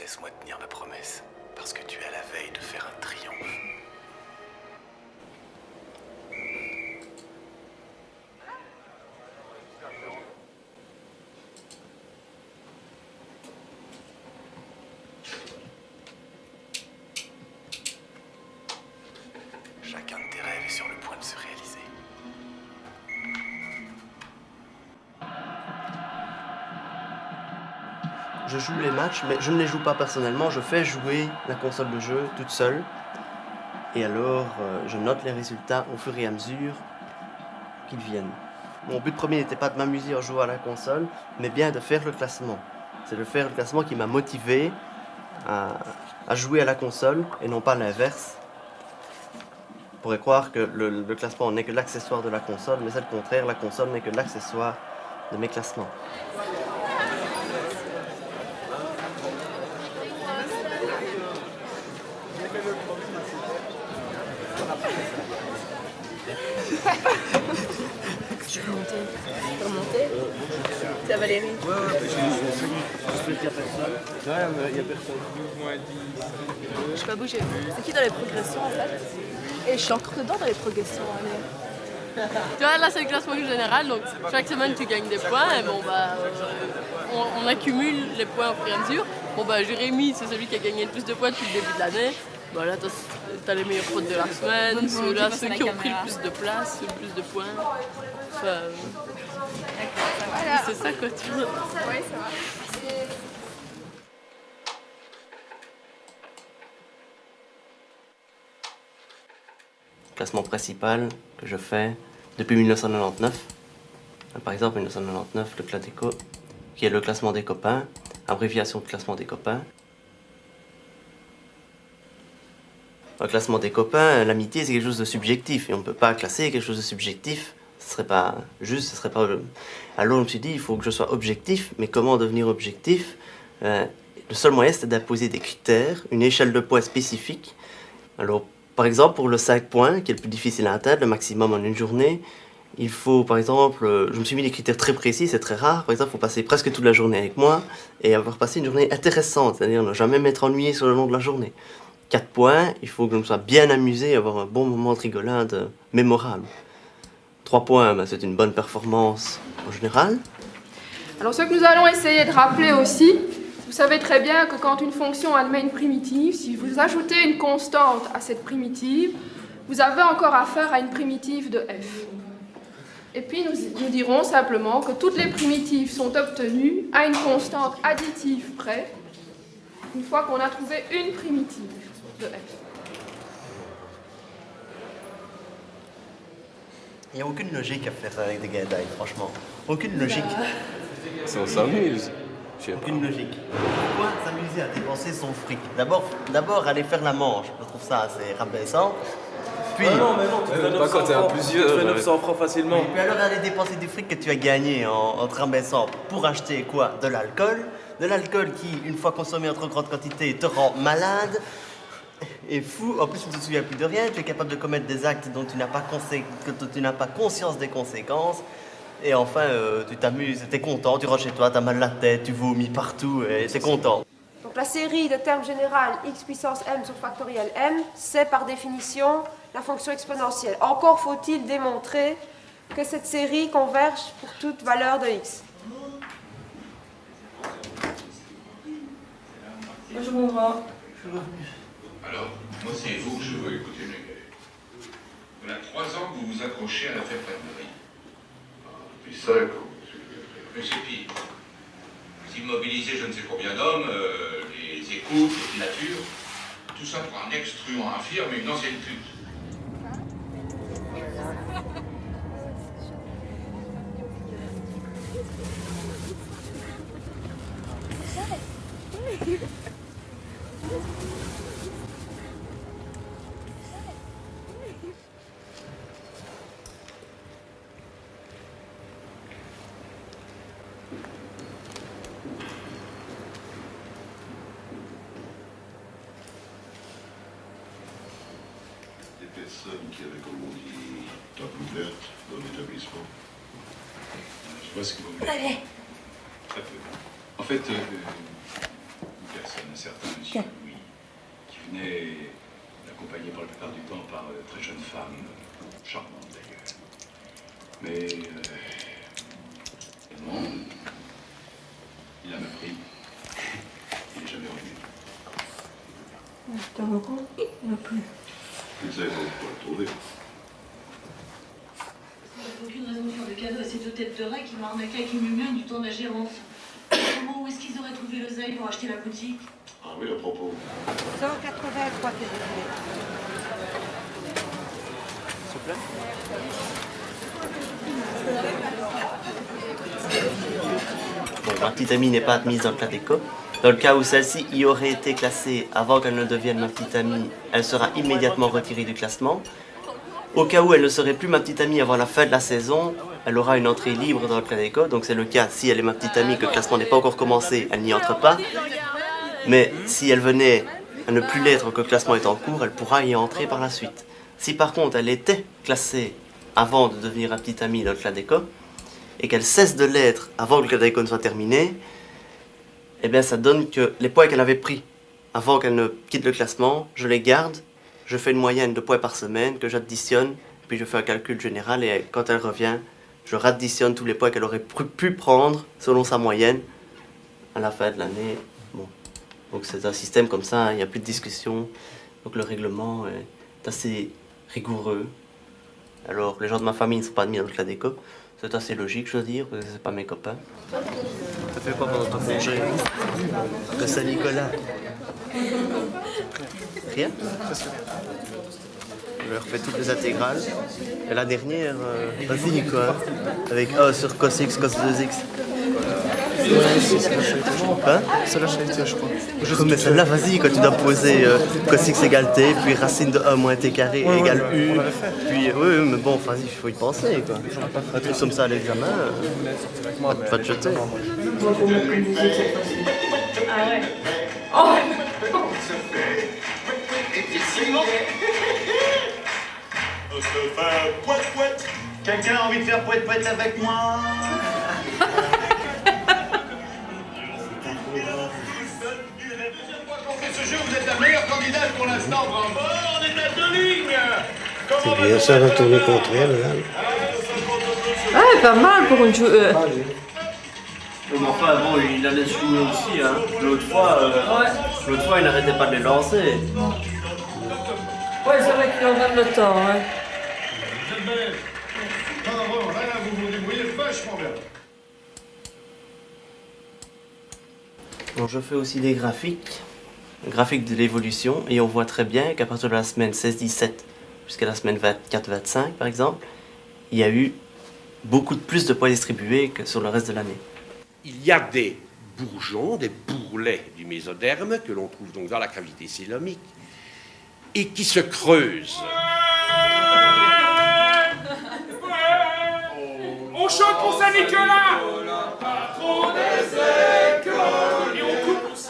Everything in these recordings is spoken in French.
laisse-moi tenir ma promesse, parce que tu es à la veille de faire un triomphe. Chacun de tes rêves est sur le point de se réaliser. Je joue les matchs, mais je ne les joue pas personnellement, je fais jouer la console de jeu toute seule. Et alors, je note les résultats au fur et à mesure qu'ils viennent. Mon but premier n'était pas de m'amuser en jouant à la console, mais bien de faire le classement. C'est de faire le classement qui m'a motivé à jouer à la console et non pas l'inverse. On pourrait croire que le classement n'est que l'accessoire de la console, mais c'est le contraire, la console n'est que l'accessoire de mes classements. Je peux monter. Je peux remonter. C'est Valérie. Ouais, je qu'il y a personne. Ouais, il y a personne. Je peux pas bouger. C'est qui dans les progressions en fait? Et je suis encore dedans dans les progressions. Allez. Tu vois, là c'est le classement général, donc chaque semaine tu gagnes des points et bon bah on accumule les points au fur et à mesure. Bon bah Jérémy c'est celui qui a gagné le plus de points depuis le début de l'année. Bah là t'as les meilleurs potes de la semaine, ceux-là ceux qui ont pris le plus de place, le plus de points. Enfin, c'est ça quoi tu vois. Oui, ça va. Classement principal que je fais depuis 1999. Par exemple, 1999, le Cladeco, qui est le classement des copains, abréviation de classement des copains. Le classement des copains, l'amitié, c'est quelque chose de subjectif et on ne peut pas classer quelque chose de subjectif. Ce serait pas juste, ce serait pas. Alors je me suis dit, il faut que je sois objectif, mais comment devenir objectif? Le seul moyen, c'était d'imposer des critères, une échelle de points spécifique. Alors, par exemple, pour le 5 points, qui est le plus difficile à atteindre, le maximum en une journée, il faut, par exemple, je me suis mis des critères très précis, c'est très rare. Par exemple, il faut passer presque toute la journée avec moi et avoir passé une journée intéressante, c'est-à-dire ne jamais m'être ennuyé sur le long de la journée. 4 points, il faut que je me sois bien amusé, avoir un bon moment de rigolade mémorable. 3 points, ben, c'est une bonne performance en général. Alors ce que nous allons essayer de rappeler aussi, vous savez très bien que quand une fonction admet une primitive, si vous ajoutez une constante à cette primitive, vous avez encore affaire à une primitive de f. Et puis nous dirons simplement que toutes les primitives sont obtenues à une constante additive près, une fois qu'on a trouvé une primitive de f. Il n'y a aucune logique à faire ça avec des guédailles, franchement. Aucune logique. Si on s'amuse. Aucune logique. Pourquoi s'amuser à dépenser son fric? D'abord, aller faire la manche. Je trouve ça assez rabaissant. Puis, Pas quand t'es à plusieurs. Tu fais 900 francs facilement. puis alors aller dépenser du fric que tu as gagné en te rabaissant pour acheter quoi? De l'alcool. De l'alcool qui, une fois consommé en trop grande quantité, te rend malade et fou. En plus, tu ne te souviens plus de rien. Tu es capable de commettre des actes dont tu n'as pas conscience des conséquences. Et enfin, tu t'amuses, tu es content, tu rentres chez toi, tu as mal à la tête, tu vomis partout et tu es content. Donc la série de termes général x puissance m sur factoriel m, c'est par définition la fonction exponentielle. Encore faut-il démontrer que cette série converge pour toute valeur de x. Bonjour Laurent. Alors, moi c'est vous que je veux écouter, mes gars. Voilà 3 ans que vous vous accrochez à la fête Marie. Depuis 5 ans. Mais c'est pire. Vous immobilisez je ne sais combien d'hommes, les écoutes, les filatures, tout ça pour un ex-truand infirme et une ancienne pute. Des personnes qui avaient, comme on dit, table ouverte dans l'établissement. Je vois ce que vous voulez. Très peu. En fait, une personne, un certain venait accompagné pour la plupart du temps par de très jeunes femmes, charmantes d'ailleurs. Mais non, il a mépris. Il n'est jamais revenu. T'as beaucoup? Il n'y en a plus. Vous savez pas où le trouver. Aucune raison de faire de cadeau à ces deux têtes de raies qui m'ont arnaqué avec une lumière du temps de la gérance. Comment, où est-ce qu'ils auraient trouvé l'oseille pour acheter la boutique? Ah oui, à propos. 183 février. S'il vous plaît. Bon, ma petite amie n'est pas admise dans le Cladeco. Dans le cas où celle-ci y aurait été classée avant qu'elle ne devienne ma petite amie, elle sera immédiatement retirée du classement. Au cas où elle ne serait plus ma petite amie avant la fin de la saison, elle aura une entrée libre dans le Cladeco. Donc c'est le cas si elle est ma petite amie, que le classement n'est pas encore commencé, elle n'y entre pas. Mais si elle venait à ne plus l'être, que le classement est en cours, elle pourra y entrer par la suite. Si par contre elle était classée avant de devenir ma petite amie dans le Cladeco, et qu'elle cesse de l'être avant que le Cladeco ne soit terminé, eh bien ça donne que les points qu'elle avait pris avant qu'elle ne quitte le classement, je les garde, je fais une moyenne de points par semaine que j'additionne, puis je fais un calcul général et quand elle revient, je radditionne tous les points qu'elle aurait pu prendre selon sa moyenne à la fin de l'année. Bon. Donc c'est un système comme ça, il n'y a plus de discussion, donc le règlement est assez rigoureux. Alors les gens de ma famille ne sont pas admis dans le Cladeco. C'est assez logique, je veux dire, parce que c'est pas mes copains. Ça fait quoi pendant ton congé? Le Saint-Nicolas? Rien? Je leur fais toutes les intégrales. Et la dernière, vas-y quoi. Avec A sur cos x, cos 2x. Hein? Celle-là, je je crois. Mais celle-là, vas-y, quand tu dois poser cos x égale t, puis racine de 1 moins t carré égale u. Puis, oui, mais bon, vas-y, il faut y penser, quoi. Un truc comme ça à l'examen, pas te jeter. Ah ouais. Oh! On se fait poète-poète. Quelqu'un a envie de faire poète-poète avec moi? Ce jeu, vous êtes la meilleure candidate pour l'instant, bravo, on est à 2 lignes. C'est bien ça, retourner contre elle, là. Ah, pas mal pour une joueuse. Mais enfin, bon, il allait se jouer aussi, hein. L'autre fois, il n'arrêtait pas de les lancer. Ouais, c'est vrai qu'il en donne le temps, hein. Vous êtes belle. Non, là, vous vous débrouillez vachement bien. Donc, je fais aussi des graphiques de l'évolution, et on voit très bien qu'à partir de la semaine 16-17 jusqu'à la semaine 24-25 par exemple, il y a eu beaucoup plus de poids distribués que sur le reste de l'année. Il y a des bourgeons, des bourrelets du mésoderme que l'on trouve donc dans la cavité coelomique et qui se creusent. On chante pour Saint-Nicolas. Patron des écoles. Et on coupe aussi.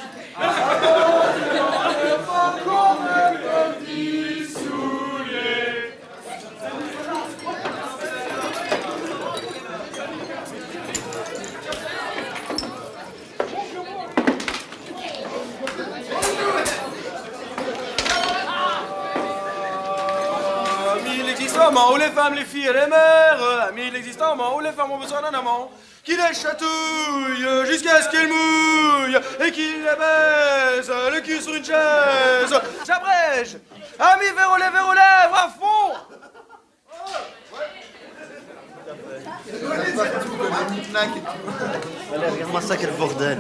Où les femmes, les filles et les mères, amis de l'existant, où les femmes ont besoin d'un amant qui les chatouille jusqu'à ce qu'ils mouillent et qui les baise le cul sur une chaise. J'abrège, amis vers aux lèvres à fond. Allez, regarde-moi ça, quel bordel.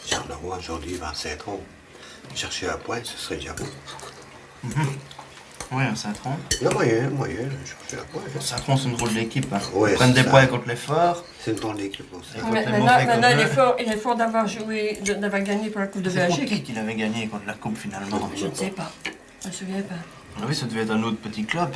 Charleroi, aujourd'hui, vers Saint-Tron. Chercher un point, ce serait déjà bon. Oui, un Saint-Tron. Non, moyen, chercher un point. Saint-Tron, c'est une drôle d'équipe. Hein. Ouais, ils prennent des ça. points contre les forts. C'est une drôle d'équipe aussi. Maintenant, il est fort d'avoir joué, d'avoir gagné pour la Coupe de C'est pour Belgique. qui qu'il avait gagné contre la Coupe finalement? Je ne sais pas. Je ne me souviens pas. Ah oui, ça devait être un autre petit club.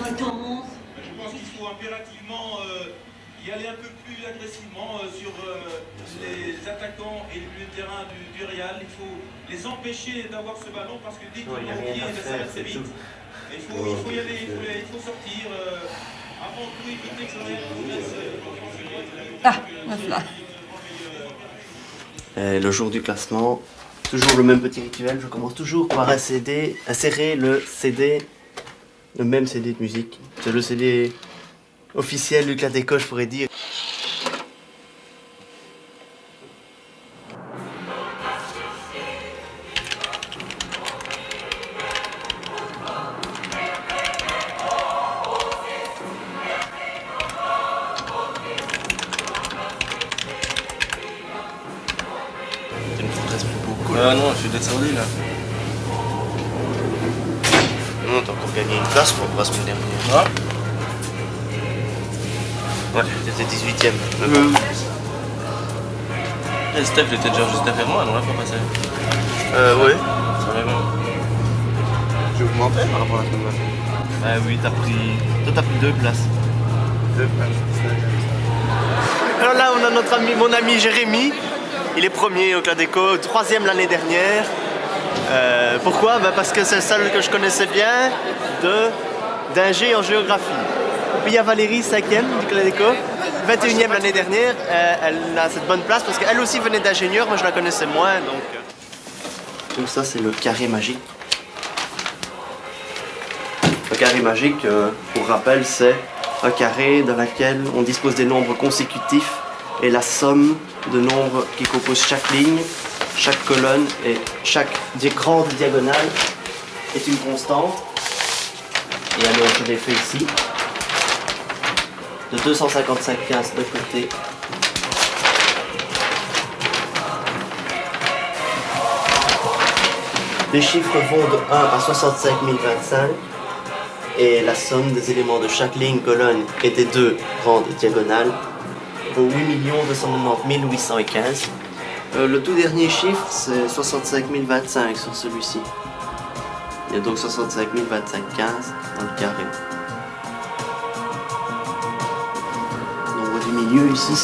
directement. Je pense qu'il faut impérativement y aller un peu plus agressivement sur les attaquants et le milieu de terrain du Real. Il faut les empêcher d'avoir ce ballon parce que dès qu'ils vont au pied, ça va très vite. Et il faut y aller, il faut sortir. Avant tout, éviter que le Real progresse. Le jour du classement, toujours le même petit rituel, je commence toujours par insérer le même CD de musique. C'est le CD officiel du Cladeco, je pourrais dire. Tu ne progresses plus beaucoup. Ah non, je suis descendu là. Non, t'as encore gagné une place pour la semaine dernière. Ah. Ouais, t'étais 18ème. Et Steph était déjà juste derrière moi, non, la fois passée. Ouais. Ça va bien. J'ai augmenté par rapport à la semaine passée. Bah oui, toi t'as pris 2 places. 2 places. Alors là, on a mon ami Jérémy. Il est premier au Cladeco, 3e l'année dernière. Pourquoi? Parce que c'est le seul que je connaissais bien d'ingé en géographie. Puis il y a Valérie, 5e du Cladeco, 21e l'année dernière. Elle a cette bonne place parce qu'elle aussi venait d'ingénieur, mais je la connaissais moins. Donc ça, c'est le carré magique. Le carré magique, pour rappel, c'est un carré dans lequel on dispose des nombres consécutifs et la somme de nombres qui composent chaque ligne, chaque colonne et chaque grande diagonale est une constante. Et alors je l'ai fait ici, de 255 15 de côté. Les chiffres vont de 1 à 65 025 et la somme des éléments de chaque ligne, colonne et des 2 grandes diagonales vaut 8 290 815. Le tout dernier chiffre, c'est 65 025 sur celui-ci. Il y a donc 65 025 15 dans le carré. Le nombre du milieu ici,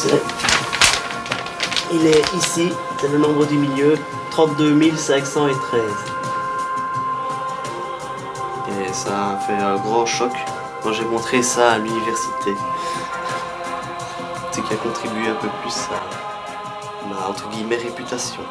il est ici, c'est le nombre du milieu, 32 513. Et ça a fait un grand choc quand j'ai montré ça à l'université. Ce qui a contribué un peu plus à ma, entre guillemets, réputation.